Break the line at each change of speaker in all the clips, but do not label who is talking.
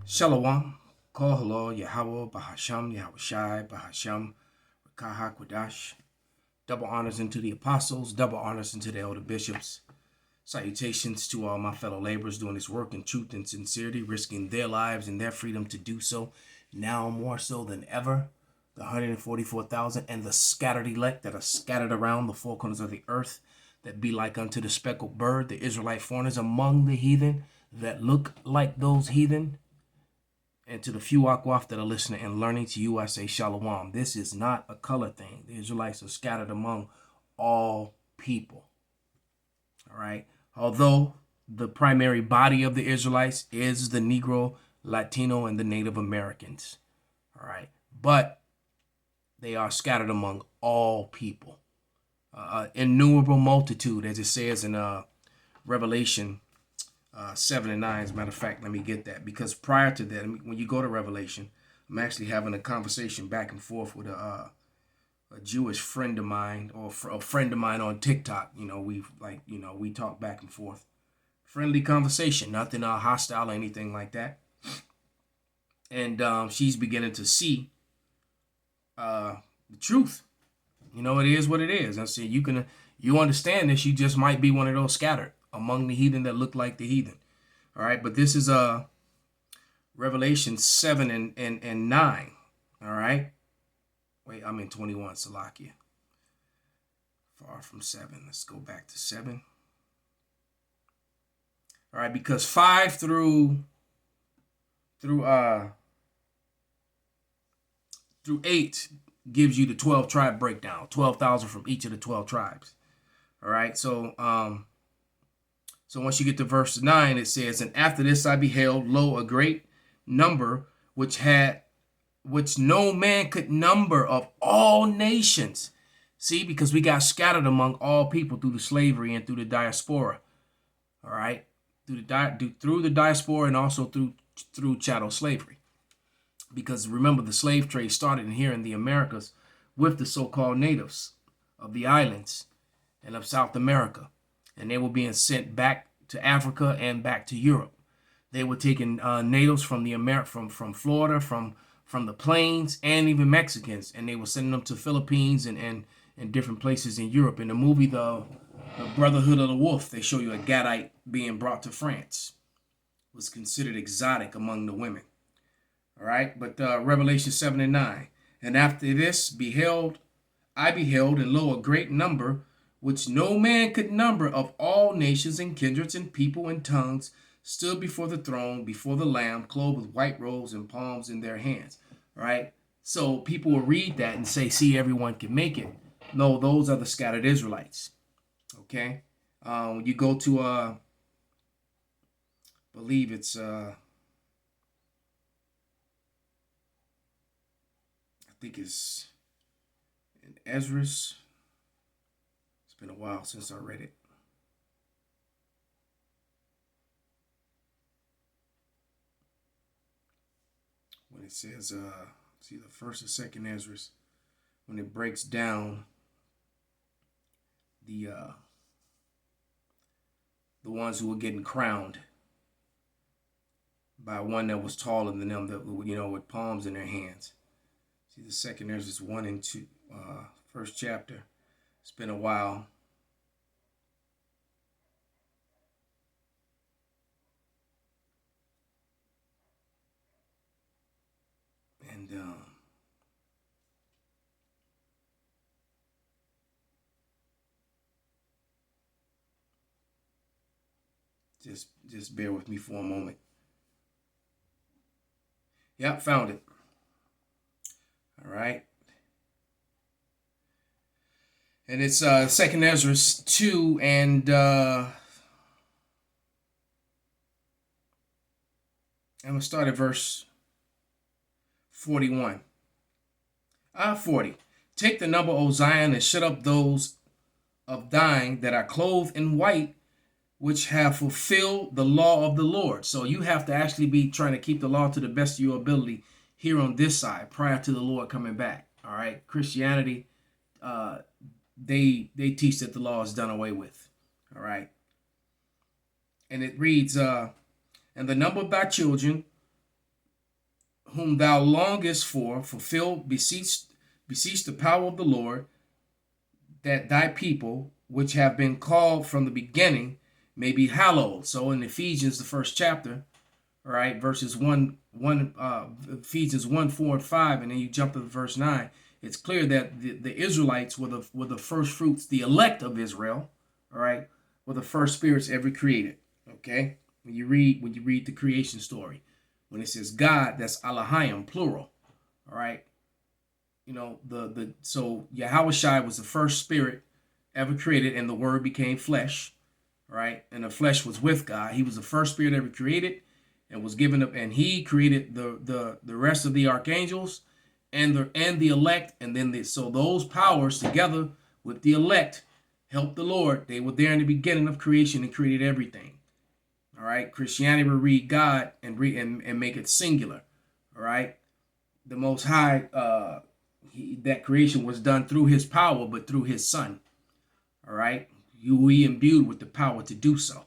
Shalom, Kol Halal, Yahweh, Bahasham, Yahushai, Bahasham, Rakaha, Kwadash. Double honors unto the apostles, double honors unto the elder bishops. Salutations to all my fellow laborers doing this work in truth and sincerity, risking their lives and their freedom to do so, now more so than ever. The 144,000 and the scattered elect that are scattered around the four corners of the earth, that be like unto the speckled bird, the Israelite foreigners among the heathen, that look like those heathen. And to the few Akwaf that are listening and learning, to you I say Shalom. This is not a color thing. The Israelites are scattered among all people. All right. Although the primary body of the Israelites is the Negro, Latino, and the Native Americans. All right. But they are scattered among all people. Innumerable multitude, as it says in Revelation 7 and 9. As a matter of fact, let me get that, because prior to that, when you go to Revelation, I'm actually having a conversation back and forth with a Jewish friend of mine, or a friend of mine on TikTok. We talk back and forth, friendly conversation, nothing hostile or anything like that. And she's beginning to see the truth. It is what it is. I said, you understand this. You just might be one of those scattered among the heathen that look like the heathen. All right, but this is Revelation 7 and 9. All right. Wait, I'm in 21, Salakia. Far from 7. Let's go back to 7. All right, because 5 through 8 gives you the 12 tribe breakdown, 12,000 from each of the 12 tribes. All right, so once you get to verse 9, it says, "And after this I beheld, lo, a great number which no man could number, of all nations." See, because we got scattered among all people through the slavery and through the diaspora. All right, through the diaspora, and also through chattel slavery. Because remember, the slave trade started here in the Americas with the so-called natives of the islands and of South America. And they were being sent back to Africa and back to Europe. They were taking natives from from Florida, from the plains, and even Mexicans, and they were sending them to Philippines and different places in Europe. In the movie the Brotherhood of the Wolf, they show you a Gadite being brought to France. It was considered exotic among the women. All right, but Revelation 7 and 9. "And after this I beheld, and lo, a great number, which no man could number, of all nations and kindreds and people and tongues, stood before the throne, before the Lamb, clothed with white robes and palms in their hands." All right, so people will read that and say, "See, everyone can make it." No, those are the scattered Israelites. Okay, when you go to I believe it's I think it's in Ezra's. It's been a while since I read it. When it says, see, the first or second Ezra's, when it breaks down the ones who were getting crowned by one that was taller than them, that with palms in their hands. See, the second Ezra's 1 and 2, first chapter. It's been a while. And just bear with me for a moment. Yep, found it. All right. And it's second Ezra 2 and I'm gonna start at verse 41. 40. "Take the number, O Zion, and shut up those of thine that are clothed in white, which have fulfilled the law of the Lord." So you have to actually be trying to keep the law to the best of your ability here on this side prior to the Lord coming back. All right, Christianity, they teach that the law is done away with. All right, and it reads, "And the number of thy children whom thou longest for, fulfill, beseech the power of the Lord, that thy people, which have been called from the beginning, may be hallowed. So in Ephesians, the first chapter, all right, verses 1, Ephesians 1, 4, and 5, and then you jump to verse 9. It's clear that the Israelites were the first fruits, the elect of Israel, all right, were the first spirits ever created. Okay, when you read the creation story, when it says God, that's Elohim, plural. All right, you know so Yahushua was the first spirit ever created, and the Word became flesh. All right, and the flesh was with God. He was the first spirit ever created, and was given up, and he created the rest of the archangels and the elect, and then so those powers together with the elect helped the Lord. They were there in the beginning of creation and created everything. All right, Christianity will read God and make it singular. All right, the Most High, that creation was done through His power, but through His Son. All right, we imbued with the power to do so.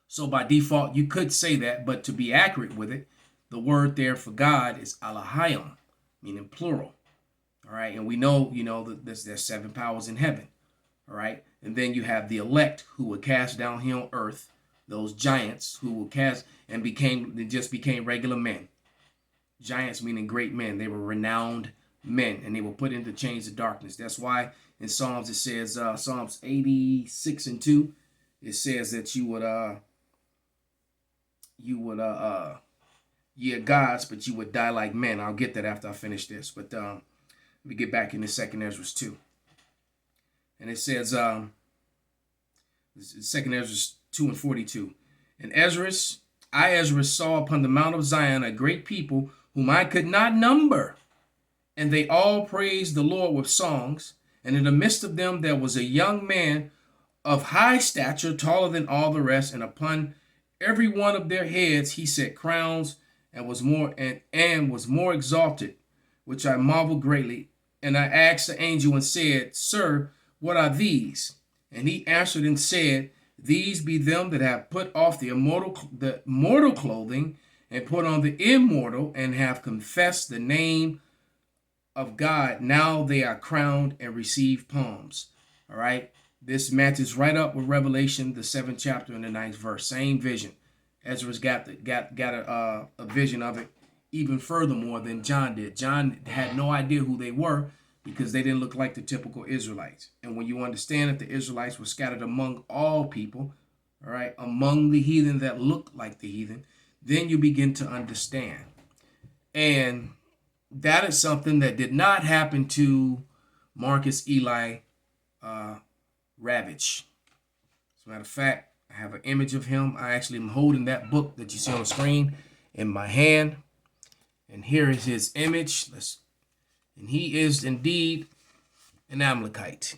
So by default, you could say that, but to be accurate with it, the word there for God is Elohim, meaning plural. All right, and we know, that there's 7 powers in heaven. All right, and then you have the elect who were cast down here on earth, those giants who were cast and just became regular men. Giants meaning great men. They were renowned men, and they were put into chains of darkness. That's why in Psalms it says, Psalms 86 and 2, it says that you would ye are gods, but you would die like men. I'll get that after I finish this. But let me get back into 2 Ezra 2. And it says, 2 Ezra 2 and 42. And I, Ezra, saw upon the Mount of Zion a great people whom I could not number. And they all praised the Lord with songs. And in the midst of them there was a young man of high stature, taller than all the rest, and upon every one of their heads he set crowns, and was more exalted, which I marveled greatly. And I asked the angel and said, Sir, what are these? And he answered and said, These be them that have put off the mortal clothing, and put on the immortal, and have confessed the name of God. Now they are crowned and receive palms. All right. This matches right up with Revelation, the 7th chapter and the 9th verse. Same vision. Ezra's got a vision of it even furthermore than John did. John had no idea who they were because they didn't look like the typical Israelites. And when you understand that the Israelites were scattered among all people, all right, among the heathen that looked like the heathen, then you begin to understand. And that is something that did not happen to Marcus Eli Ravage. As a matter of fact, I have an image of him. I actually am holding that book that you see on the screen in my hand. And here is his image. And he is indeed an Amalekite.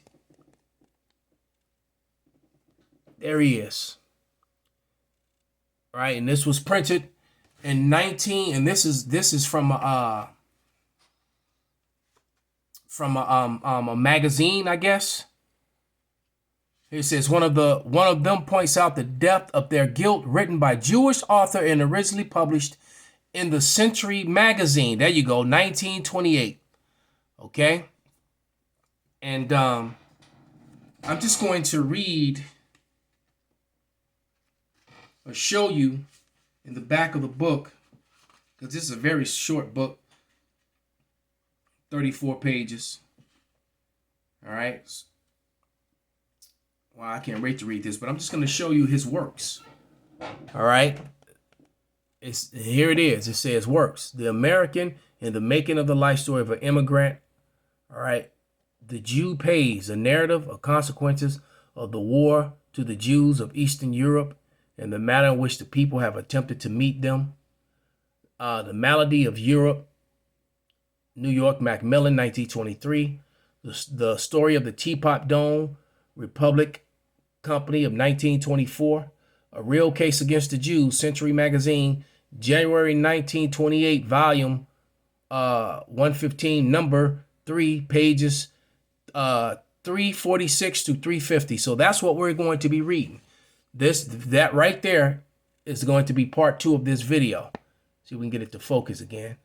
There he is. All right, and this was printed in and this is from a magazine, I guess. It says one of them points out the depth of their guilt, written by Jewish author and originally published in the Century magazine. There you go, 1928. Okay, and I'm just going to read or show you in the back of the book, because this is a very short book, 34 pages. All right. Well, I can't wait to read this, but I'm just going to show you his works. All right. Here it is. It says works. The American in the making of the life story of an immigrant. All right. The Jew pays, a narrative of consequences of the war to the Jews of Eastern Europe and the manner in which the people have attempted to meet them. The Malady of Europe, New York, Macmillan, 1923. The Story of the Teapot Dome, Republic Company of 1924. A Real Case Against the Jews, Century Magazine, January 1928, volume 115, number 3, pages 346 to 350. So that's what we're going to be reading. That right there is going to be part 2 of this video. See if we can get it to focus again.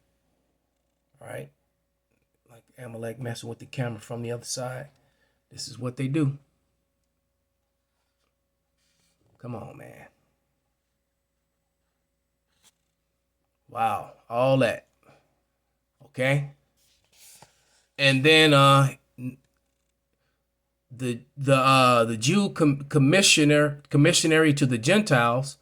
All right. Like Amalek messing with the camera from the other side. This is what they do. Come on, man. Wow. All that. Okay. And then the Jew commissionary to the Gentiles,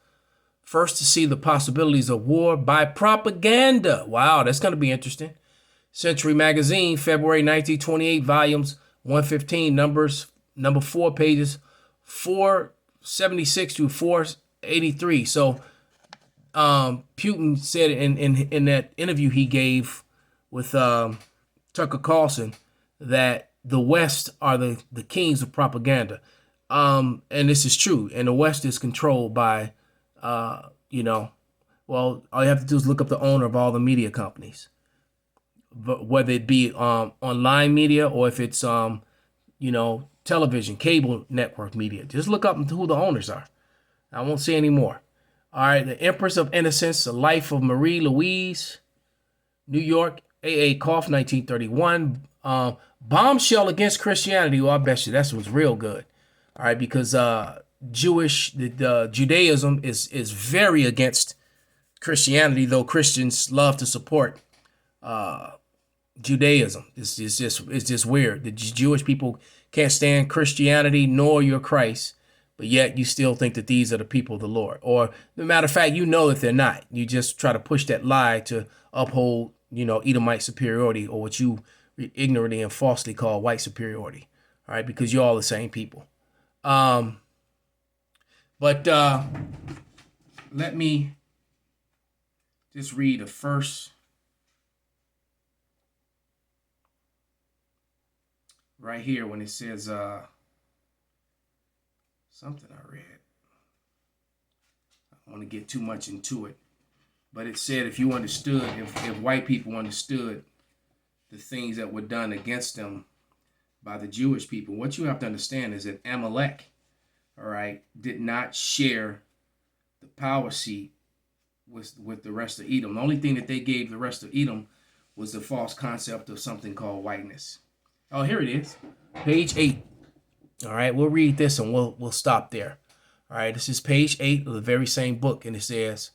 first to see the possibilities of war by propaganda. Wow, that's going to be interesting. Century Magazine, February 1928, volumes 115, number 4, pages 476 to 483. So Putin said in that interview he gave with Tucker Carlson that the West are the kings of propaganda. And this is true. And the West is controlled by, well, all you have to do is look up the owner of all the media companies, but whether it be online media or if it's, television, cable network media. Just look up who the owners are. I won't say any more. All right, The Empress of Innocence, The Life of Marie Louise, New York, A.A. Koff, 1931. Bombshell Against Christianity. Well, I bet you that was real good. All right, because Judaism is very against Christianity, though Christians love to support Judaism. It's just weird. The Jewish people can't stand Christianity nor your Christ, but yet you still think that these are the people of the Lord. Or, as a matter of fact, you know that they're not. You just try to push that lie to uphold, Edomite superiority, or what you ignorantly and falsely call white superiority. All right, because you're all the same people. But let me just read the first right here when it says something I read. I don't want to get too much into it, but it said if you understood, if white people understood the things that were done against them by the Jewish people, what you have to understand is that Amalek, all right, did not share the power seat with the rest of Edom. The only thing that they gave the rest of Edom was the false concept of something called whiteness. Oh, here it is, page 8. All right, we'll read this and we'll stop there. All right, this is page 8 of the very same book, and it says,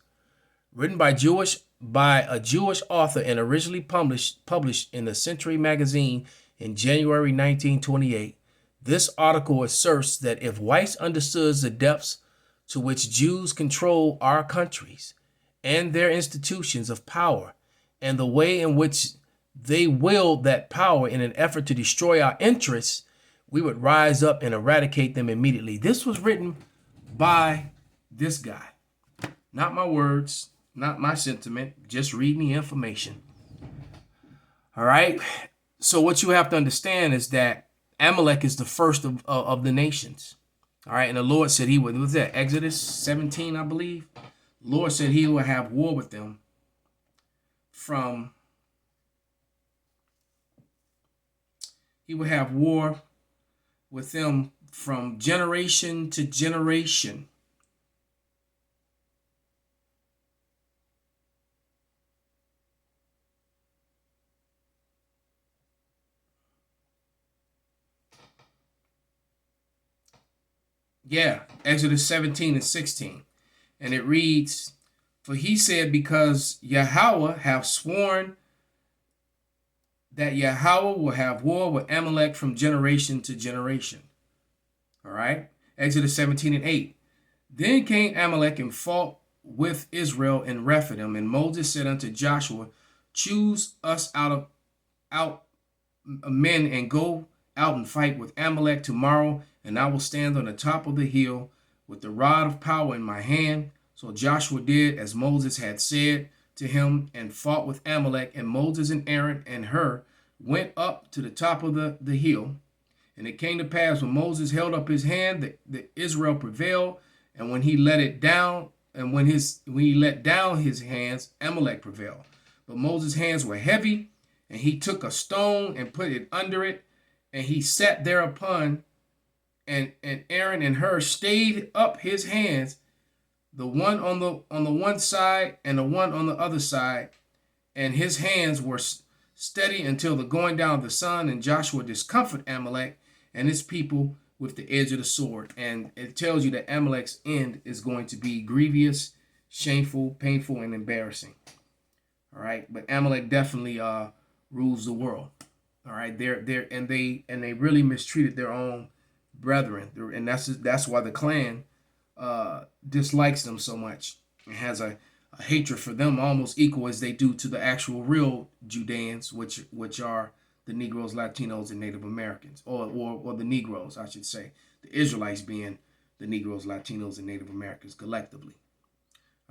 written by a Jewish author and originally published in the Century Magazine in January 1928. This article asserts that if whites understood the depths to which Jews control our countries and their institutions of power, and the way in which they wield that power in an effort to destroy our interests, we would rise up and eradicate them immediately. This was written by this guy. Not my words, not my sentiment, just reading the information. All right. So what you have to understand is that Amalek is the first of the nations. All right. And the Lord said he would, was that Exodus 17, I believe? The Lord said he would have war with them from generation to generation. Yeah, Exodus 17 and 16. And it reads, for he said, because Yahweh have sworn that Yahweh will have war with Amalek from generation to generation. All right. Exodus 17 and 8. Then came Amalek and fought with Israel in Rephidim. And Moses said unto Joshua, choose us out men and go out and fight with Amalek tomorrow. And I will stand on the top of the hill with the rod of power in my hand. So Joshua did as Moses had said to him and fought with Amalek. And Moses and Aaron and Hur went up to the top of the hill. And it came to pass when Moses held up his hand that Israel prevailed. And when he let it down, and when he let down his hands, Amalek prevailed. But Moses' hands were heavy, and he took a stone and put it under it, and he sat thereupon, and Aaron and Hur stayed up his hands the one on the one side and the one on the other side, and his hands were steady until the going down of the sun. And Joshua discomfited Amalek and his people with the edge of the sword. And it tells you that Amalek's end is going to be grievous, shameful, painful, and embarrassing. All right, but Amalek definitely rules the world. All right, they really mistreated their own brethren, and that's why the clan dislikes them so much and has a hatred for them almost equal as they do to the actual real Judeans, which are the Negroes, Latinos, and Native Americans, or the Negroes, I should say, the Israelites being the Negroes, Latinos, and Native Americans collectively.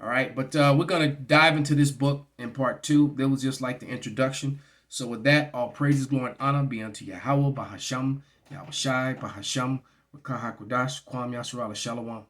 All right, but we're going to dive into this book in part 2. That was just like the introduction. So with that, all praises, glory, and honor be unto Yahweh, Bahasham, Yahweh Shai, Bahasham, Rakaha Kodash, Kwam Yasharala Shalom.